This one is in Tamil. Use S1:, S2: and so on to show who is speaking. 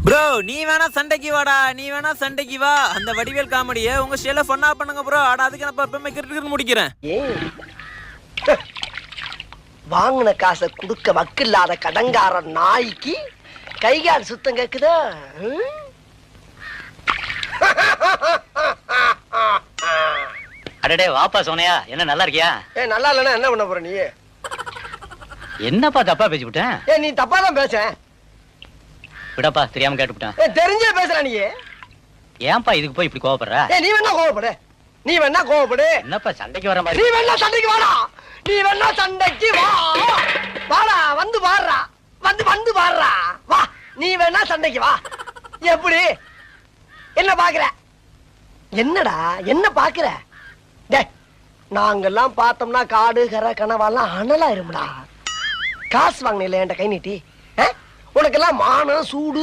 S1: ப்ரோ நீ வேணா சண்டைக்கு வாடா, நீ வேணா சண்டைக்கு வா. அந்த வடிவேல் காமெடியை உங்க ஸ்டைல ஃபன்னா பண்ணுங்க ப்ரோ. ஆட அதுக்கு நான் எப்பவுமே கிரிக்கெட் முடிக்கிறேன்.
S2: வாங்கின காசை குடுக்க வக்கில்லாத கடங்கார நாய்க்கு கைகால் சுத்தம் கேக்குதா?
S3: அடடே வாப்பா சோனையா, என்ன நல்லா இருக்கியா?
S2: நல்லா இல்லன்னா என்ன பண்ண போற நீ?
S3: என்னப்பா தப்பா பேசிவிட்டேன்?
S2: நீ தப்பா தான் பேச.
S3: விடப்பா, தெரியாம கேட்டுவிட்டேன்.
S2: தெரிஞ்சே பேசுற நீ.
S3: ஏன்பா இதுக்கு போய் இப்படி கோவப்படுற?
S2: நீ வேணா கோவப்படு, நீ வேணா கோவப்படு.
S3: என்னப்பா சண்டைக்கு வர மாதிரி?
S2: நீ வேணா சண்டைக்கு வாடா, நீ வேணா சண்டைக்கு வா. வாடா, வந்து பாடுறா, வந்து பாடுறா, வா. நீ வேணா சண்டைக்கு வா. எப்படி என்ன பாக்குற? என்னடா என்ன பாக்குற? நாங்கெல்லாம் பார்த்தோம்னா காடு கரை கனவாலாம் அனலா இருமுடா. காசு வாங்கின என்கிட்ட கை நீட்டி. உனக்கெல்லாம் மானம் சூடு